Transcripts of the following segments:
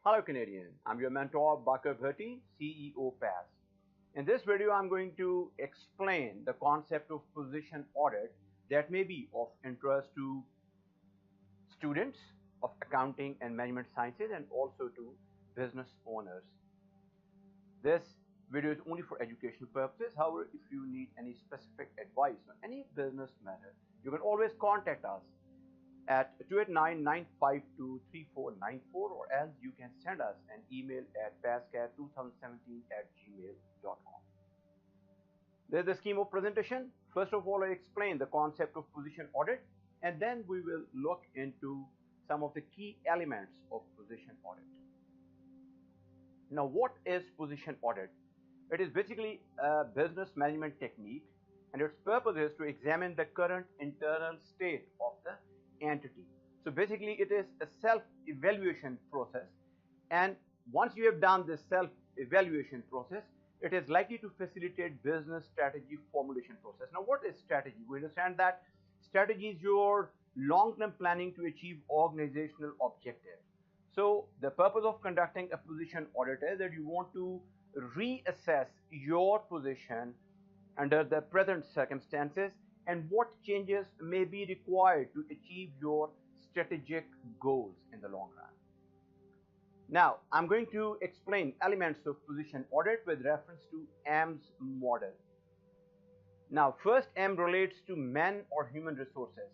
Hello Canadian, I'm your mentor Bakar Bhatti, CEO PAS. In this video, I'm going to explain the concept of position audit that may be of interest to students of accounting and management sciences and also to business owners. This video is only for educational purposes. However, if you need any specific advice on any business matter, you can always contact us at 289-952-3494 or else you can send us an email at pascat2017@gmail.com. There's the scheme of presentation. First of all, I explain the concept of position audit and then we will look into some of the key elements of position audit. Now, what is position audit? It is basically a business management technique and its purpose is to examine the current internal state of the entity. So basically it is a self-evaluation process, and once you have done this self-evaluation process, it is likely to facilitate business strategy formulation process. Now what is strategy? We understand that strategy is your long-term planning to achieve organizational objectives. So the purpose of conducting a position audit is that you want to reassess your position under the present circumstances and what changes may be required to achieve your strategic goals in the long run. Now, I'm going to explain elements of position audit with reference to AM's model. Now, first M relates to men or human resources.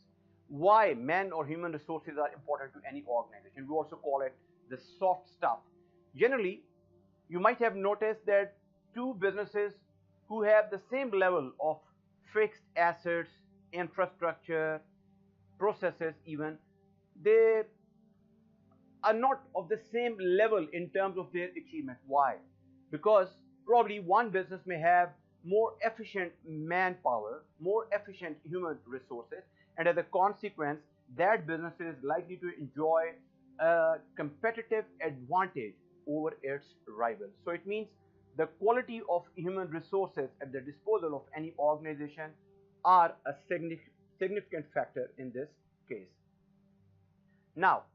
Why men or human resources are important to any organization? We also call it the soft stuff. Generally, you might have noticed that two businesses who have the same level of fixed assets, infrastructure, processes even, they are not of the same level in terms of their achievement. Why? Because probably one business may have more efficient manpower, more efficient human resources, and as a consequence, that business is likely to enjoy a competitive advantage over its rivals. So it means the quality of human resources at the disposal of any organization are a significant factor in this case. Now,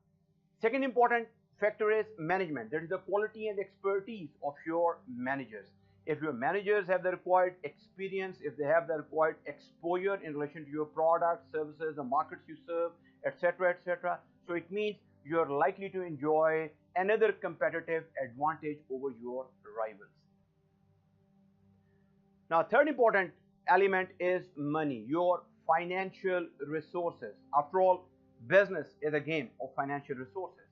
second important factor is management. That is the quality and expertise of your managers. If your managers have the required experience, if they have the required exposure in relation to your products, services, the markets you serve, etc., etc., so it means you're likely to enjoy another competitive advantage over your rivals. Now, third important element is money, your financial resources. After all, business is a game of financial resources.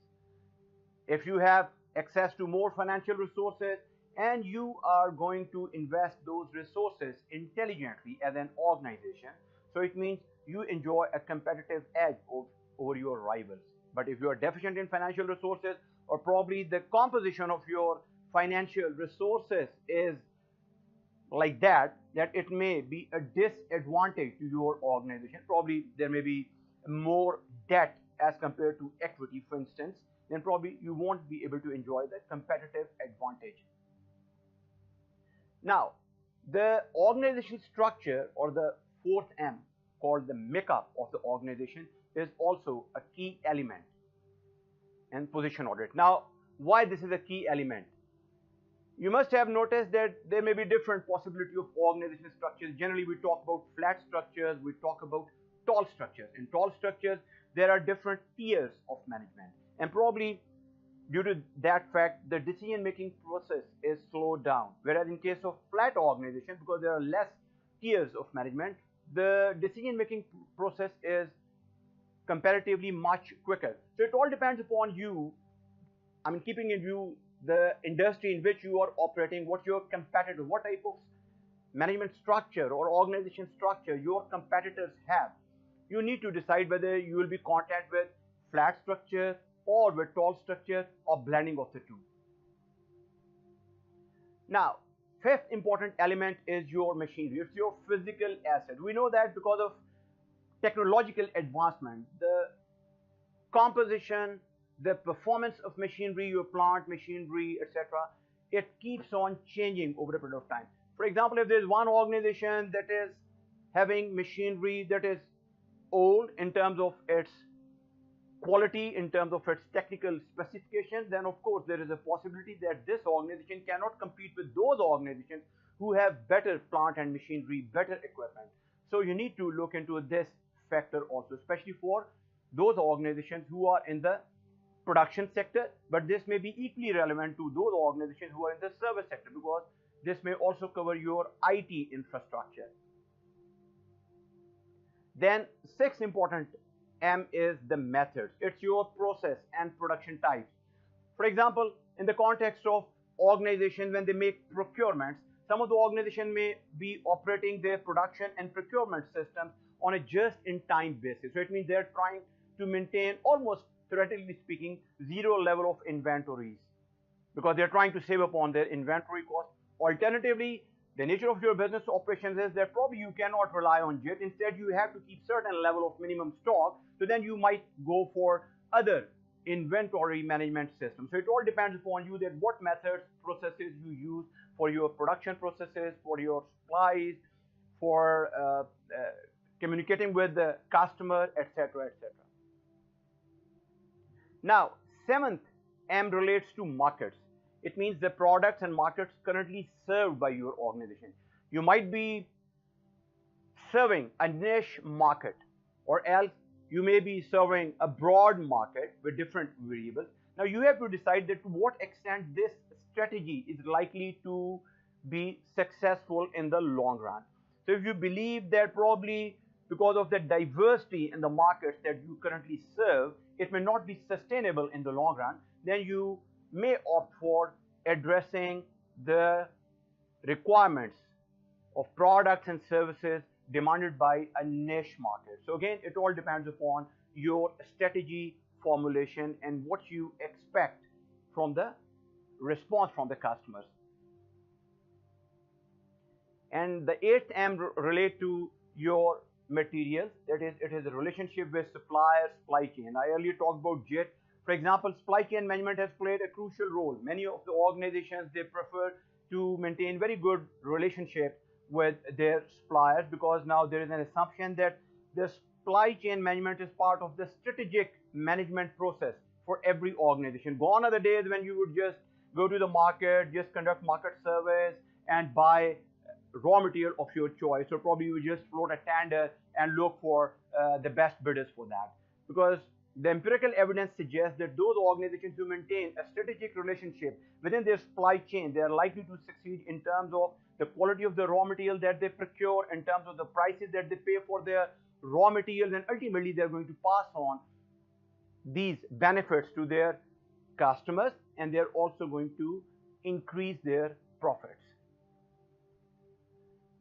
If you have access to more financial resources and you are going to invest those resources intelligently as an organization, so it means you enjoy a competitive edge over your rivals. But if you are deficient in financial resources, or probably the composition of your financial resources is like that it may be a disadvantage to your organization. Probably there may be more debt as compared to equity, for instance, then probably you won't be able to enjoy the competitive advantage. Now, the organization structure, or the fourth M, called the makeup of the organization, is also a key element in position audit. Now, why this is a key element? You must have noticed that there may be different possibility of organizational structures. Generally, we talk about flat structures, we talk about tall structures. In tall structures, there are different tiers of management. And probably due to that fact, the decision-making process is slowed down. Whereas in case of flat organization, because there are less tiers of management, the decision-making process is comparatively much quicker. So it all depends upon you. I mean, keeping in view the industry in which you are operating, what your competitor, what type of management structure or organization structure your competitors have. You need to decide whether you will be content with flat structure or with tall structure or blending of the two. Now, fifth important element is your machinery. It's your physical asset. We know that because of technological advancement, the composition, the performance of machinery, your plant machinery, etc., it keeps on changing over a period of time. For example, if there's one organization that is having machinery that is old in terms of its quality in terms of its technical specifications, then of course there is a possibility that this organization cannot compete with those organizations who have better plant and machinery, better equipment. So you need to look into this factor also, especially for those organizations who are in the production sector, but this may be equally relevant to those organizations who are in the service sector, because this may also cover your IT infrastructure. Then sixth important M is the methods. It's your process and production types. For example, in the context of organizations, when they make procurements, some of the organizations may be operating their production and procurement systems on a just-in-time basis. So it means they're trying to maintain, almost theoretically speaking, zero level of inventories, because they're trying to save upon their inventory cost. Alternatively, the nature of your business operations is that probably you cannot rely on JIT. Instead, you have to keep certain level of minimum stock. So then you might go for other inventory management systems. So it all depends upon you, that what methods, processes you use for your production processes, for your supplies, for communicating with the customer, etc., etc. Now, seventh M relates to markets. It means the products and markets currently served by your organization. You might be serving a niche market, or else you may be serving a broad market with different variables. Now you have to decide that to what extent this strategy is likely to be successful in the long run. So if you believe that probably because of the diversity in the markets that you currently serve, it may not be sustainable in the long run, then you may opt for addressing the requirements of products and services demanded by a niche market. So again, it all depends upon your strategy formulation and what you expect from the response from the customers. And the eighth M relate to your materials. That is, it is a relationship with suppliers, supply chain. I earlier talked about JIT. For example, supply chain management has played a crucial role. Many of the organizations, they prefer to maintain very good relationships with their suppliers, because now there is an assumption that the supply chain management is part of the strategic management process for every organization. Gone are the days when you would just go to the market, just conduct market surveys and buy raw material of your choice. So probably you just float a tender and look for the best bidders for that, because the empirical evidence suggests that those organizations who maintain a strategic relationship within their supply chain, they are likely to succeed in terms of the quality of the raw material that they procure, in terms of the prices that they pay for their raw materials, and ultimately they're going to pass on these benefits to their customers, and they're also going to increase their profits.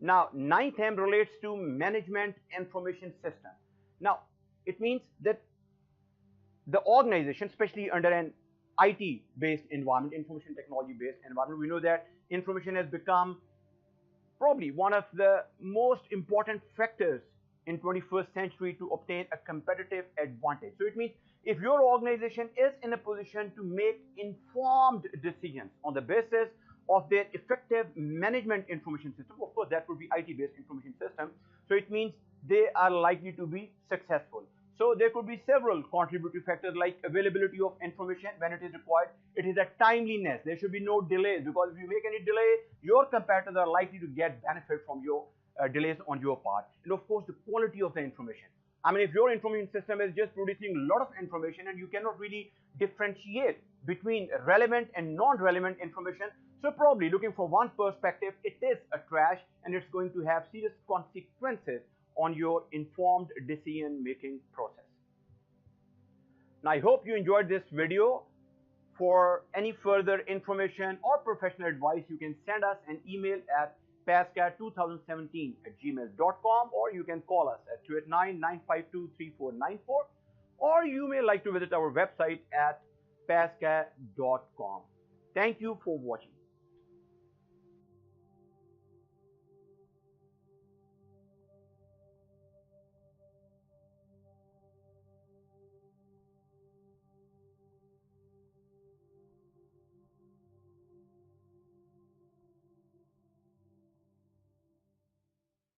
Now, ninth M relates to management information system. Now, it means that the organization, especially under an IT-based environment, information technology-based environment, we know that information has become probably one of the most important factors in 21st century to obtain a competitive advantage. So it means if your organization is in a position to make informed decisions on the basis of their effective management information system, of course that would be IT-based information system, so it means they are likely to be successful. So there could be several contributory factors like availability of information when it is required. It is a timeliness. There should be no delays, because if you make any delay, your competitors are likely to get benefit from your delays on your part. And of course, the quality of the information. I mean, if your information system is just producing a lot of information and you cannot really differentiate between relevant and non-relevant information, so probably looking for one perspective, it is a trash and it's going to have serious consequences on your informed decision-making process. Now, I hope you enjoyed this video. For any further information or professional advice, you can send us an email at pasca2017@gmail.com, or you can call us at 289-952-3494, or you may like to visit our website at pasca.com. Thank you for watching.